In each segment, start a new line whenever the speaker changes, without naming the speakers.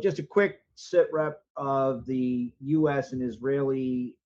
just a quick sit rep of the U.S. and Israeli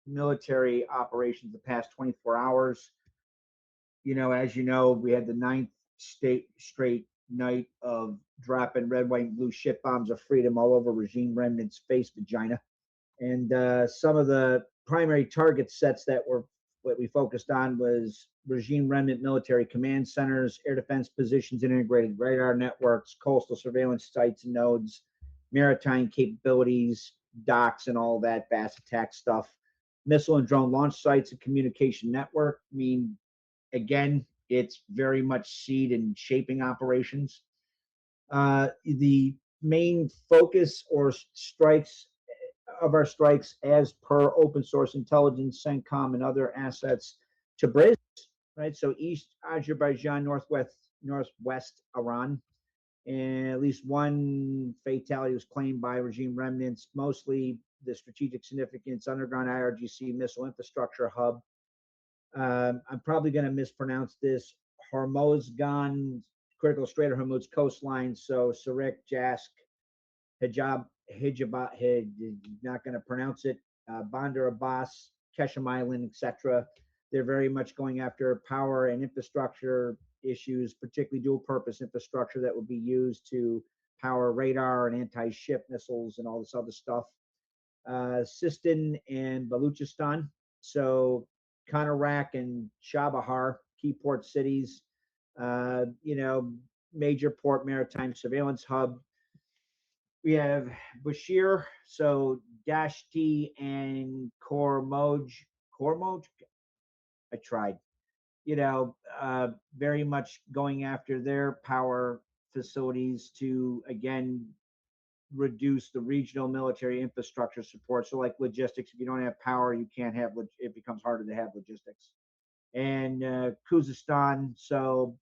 military operations the past 24 hours. As you know, we had the ninth straight night of dropping red, white, and blue ship bombs of freedom all over regime remnants' face vagina. And some of the primary target sets that we focused on was regime remnant military command centers, air defense positions, integrated radar networks, coastal surveillance sites and nodes, maritime capabilities, docks, and all that vast attack stuff. Missile and drone launch sites and communication network. I mean, again, it's very much seed and shaping operations. The main focus or strikes of our strikes, as per open source intelligence, CENTCOM, and other assets, to Briz, right? So East Azerbaijan, northwest Iran, and at least one fatality was claimed by regime remnants, mostly the strategic significance underground IRGC missile infrastructure hub. I'm probably going to mispronounce this. Hormozgan, critical Strait of Hormuz coastline. So Sarik, Jask, Hijabat, not going to pronounce it. Bandar Abbas, Keshem Island, etc. They're very much going after power and infrastructure issues, particularly dual purpose infrastructure that would be used to power radar and anti-ship missiles and all this other stuff. Sistan and Baluchistan. So Kanarak and Chabahar, key port cities, major port maritime surveillance hub. We have Bashir, so Dashti and Kormoj. I tried. Very much going after their power facilities to, again, reduce the regional military infrastructure support. So like logistics, if you don't have power, you can't have, it becomes harder to have logistics. And Khuzestan, so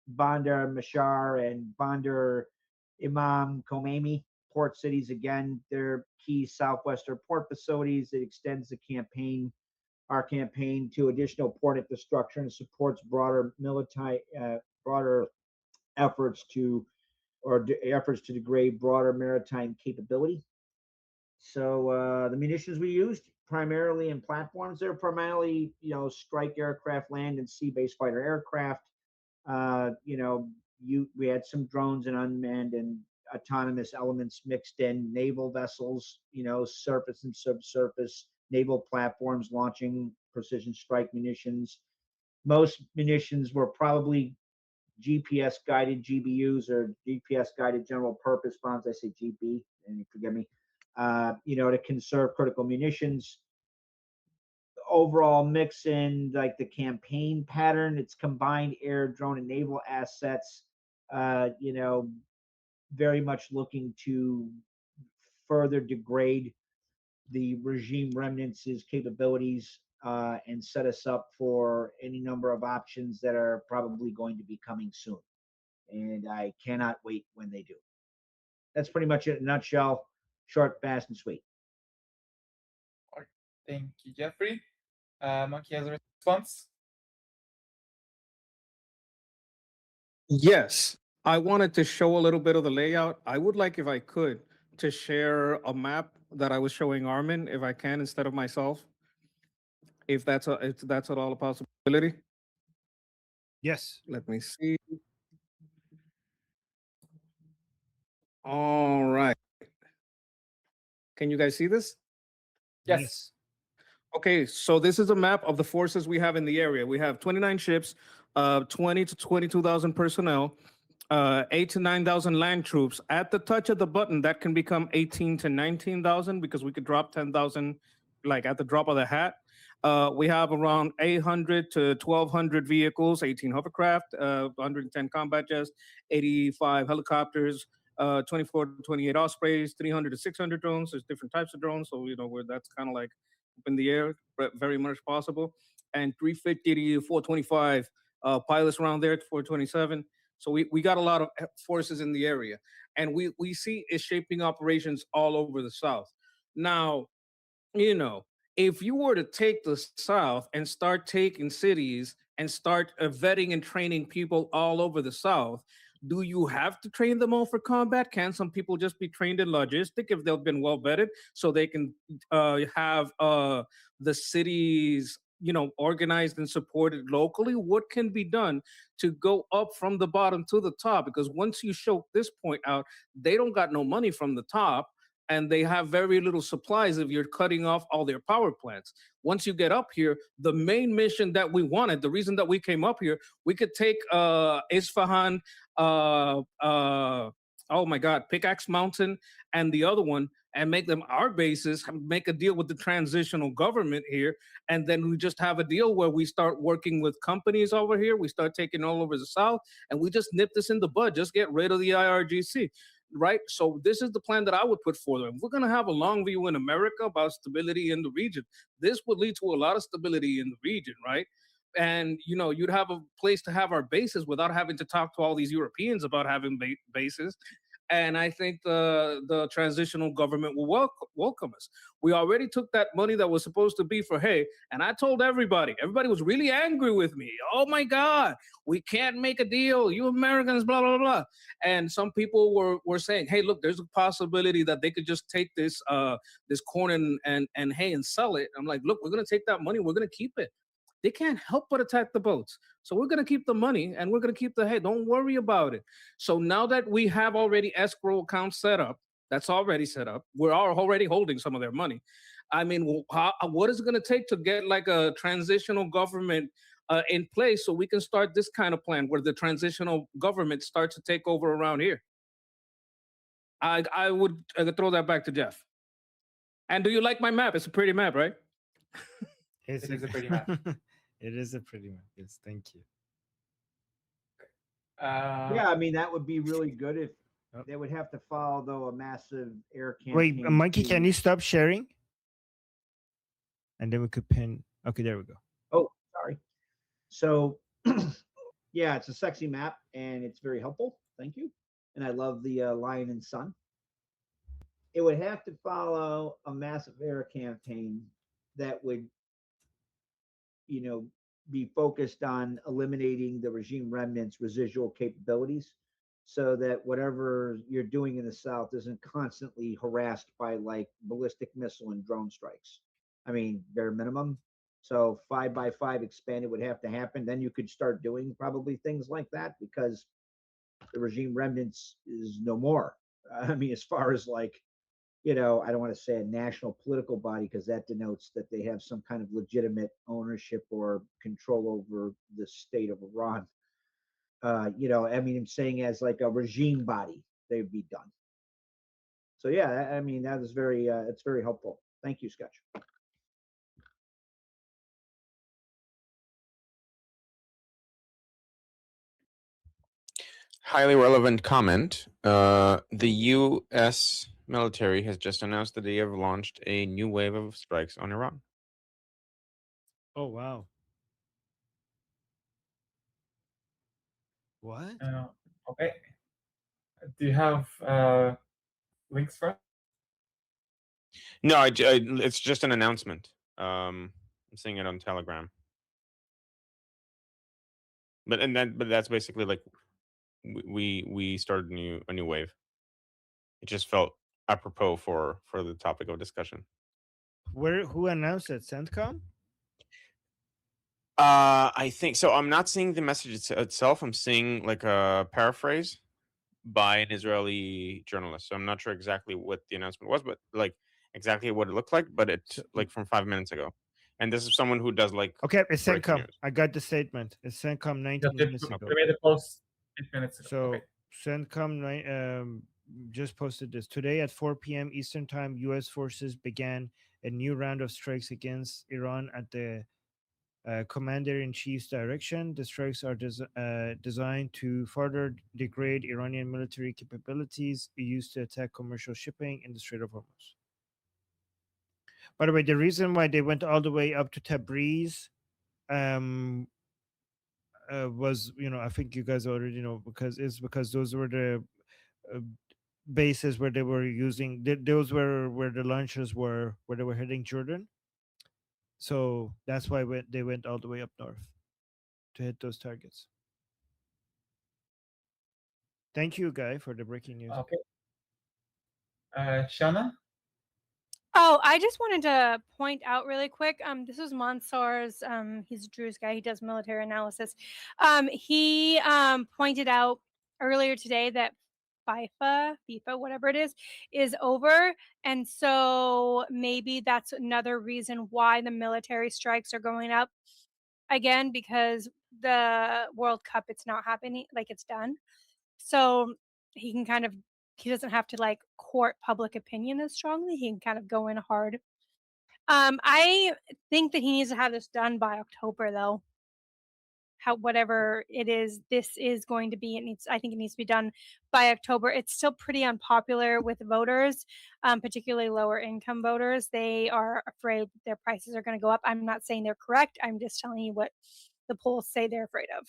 Bandar Mashar and Bandar Imam Khomeini port cities, again, they're key southwestern port facilities. It extends our campaign to additional port infrastructure and supports broader efforts to degrade broader maritime capability. So the munitions we used primarily in platforms, they're primarily, strike aircraft, land and sea-based fighter aircraft. We had some drones and unmanned and autonomous elements mixed in, naval vessels, surface and subsurface, naval platforms launching precision strike munitions. Most munitions were probably GPS guided GBUs or GPS guided general purpose bombs. I say GB, and forgive me. To conserve critical munitions. Overall mix in like the campaign pattern, it's combined air, drone, and naval assets. Very much looking to further degrade the regime remnants' capabilities and set us up for any number of options that are probably going to be coming soon. And I cannot wait when they do. That's pretty much it in a nutshell. Short, fast, and sweet.
All right. Thank you, Jeffrey. Monkey has a response.
Yes, I wanted to show a little bit of the layout. I would like, if I could, to share a map that I was showing Armin, if I can, instead of myself. If that's at all a possibility.
Yes.
Let me see. All right. Can you guys see this?
Yes.
Okay, so this is a map of the forces we have in the area. We have 29 ships, 20 to 22,000 personnel, 8 to 9,000 land troops. At the touch of the button, that can become 18 to 19,000 because we could drop 10,000 like at the drop of the hat. We have around 800 to 1,200 vehicles, 18 hovercraft, 110 combat jets, 85 helicopters, 24 to 28 Ospreys, 300 to 600 drones. There's different types of drones, so where that's kind of like up in the air, but very much possible. And 350 to 425 pilots around there, 427. So we got a lot of forces in the area, and we see it shaping operations all over the South. Now, if you were to take the South and start taking cities and start vetting and training people all over the South, Do you have to train them all for combat? Can some people just be trained in logistic if they've been well vetted, so they can have the cities, organized and supported locally? What can be done to go up from the bottom to the top? Because once you show this point out, they don't got no money from the top, and they have very little supplies if you're cutting off all their power plants. Once you get up here, the main mission that we wanted, the reason that we came up here, we could take Isfahan, oh my God, Pickaxe Mountain, and the other one, and make them our bases, make a deal with the transitional government here, and then we just have a deal where we start working with companies over here, we start taking all over the South, and we just nip this in the bud, just get rid of the IRGC. Right? So this is the plan that I would put forward. If we're going to have a long view in America about stability in the region, this would lead to a lot of stability in the region, right? And you'd have a place to have our bases without having to talk to all these Europeans about having bases. And I think the transitional government will welcome us. We already took that money that was supposed to be for hay, and I told everybody. Everybody was really angry with me. Oh my God, we can't make a deal. You Americans, blah blah blah. And some people were saying, hey, look, there's a possibility that they could just take this this corn and hay and sell it. I'm like, look, we're gonna take that money, we're gonna keep it. They can't help but attack the boats. So we're going to keep the money and we're going to keep the head. Don't worry about it. So now that we have already escrow accounts set up, that's already set up. We're already holding some of their money. I mean, what is it going to take to get like a transitional government in place so we can start this kind of plan where the transitional government starts to take over around here? I would throw that back to Jeff. And do you like my map? It's a pretty map, right?
It is a pretty map.
It is a pretty map. Yes, thank you.
Yeah, I mean that would be really good if
Oh.
they would have to follow though a massive air campaign.
Wait, Monkey, can you stop sharing? And then we could pin. Okay, there we go.
Oh, sorry. So, yeah, it's a sexy map and it's very helpful. Thank you. And I love the lion and sun. It would have to follow a massive air campaign that would, be focused on eliminating the regime remnants' residual capabilities so that whatever you're doing in the South isn't constantly harassed by like ballistic missile and drone strikes. I mean, bare minimum. So 5x5 expanded would have to happen. Then you could start doing probably things like that because the regime remnants is no more. I mean, as far as like, I don't want to say a national political body because that denotes that they have some kind of legitimate ownership or control over the state of Iran. I mean, I'm saying as like a regime body, they'd be done. So yeah, I mean, that is very, it's very helpful. Thank you, Sketch.
Highly relevant comment. The U.S. military has just announced that they have launched a new wave of strikes on Iran.
Oh, wow. What?
Okay. Do you have links for us?
No, it's just an announcement. I'm seeing it on Telegram. But that's basically like we started a new wave. It just felt apropos for the topic of discussion.
Who announced it? CENTCOM?
I think so. I'm not seeing the message itself. I'm seeing like a paraphrase by an Israeli journalist. So I'm not sure exactly what the announcement was, but like exactly what it looked like. But it's like from 5 minutes ago. And this is someone who does like
Okay, it's
breaking
CENTCOM.
news.
I got the statement. It's CENTCOM 19 minutes ago.
We made a post 8 minutes ago.
So
Okay.
CENTCOM just posted this. Today at 4 p.m. Eastern Time, U.S. forces began a new round of strikes against Iran at the Commander-in-Chief's direction. The strikes are designed to further degrade Iranian military capabilities used to attack commercial shipping in the Strait of Hormuz. By the way, the reason why they went all the way up to Tabriz was, I think you guys already know, because those were the bases where they were using. Those were where the launchers were, where they were heading Jordan. So that's why they went all the way up north to hit those targets. Thank you, Guy, for the breaking news.
Okay. Shana?
Oh, I just wanted to point out really quick. This was Mansour's. He's a Drew's guy. He does military analysis. He pointed out earlier today that FIFA, whatever it is over, and so maybe that's another reason why the military strikes are going up again, because the World Cup, it's not happening, like it's done. So he can kind of he doesn't have to like court public opinion as strongly. He can kind of go in hard. I think that he needs to have this done by October, though. Whatever it is, this is going to be. I think it needs to be done by October. It's still pretty unpopular with voters, particularly lower income voters. They are afraid that their prices are going to go up. I'm not saying they're correct. I'm just telling you what the polls say they're afraid of.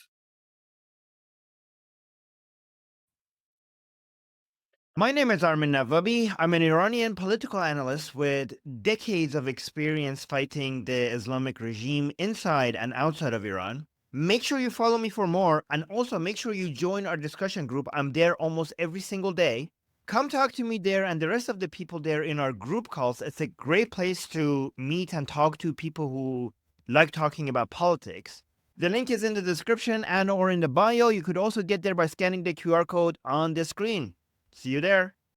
My name is Armin Navabi. I'm an Iranian political analyst with decades of experience fighting the Islamic regime inside and outside of Iran. Make sure you follow me for more, and also make sure you join our discussion group. I'm there almost every single day. Come talk to me there and the rest of the people there in our group calls. It's a great place to meet and talk to people who like talking about politics. The link is in the description and or in the bio. You could also get there by scanning the QR code on the screen. See you there.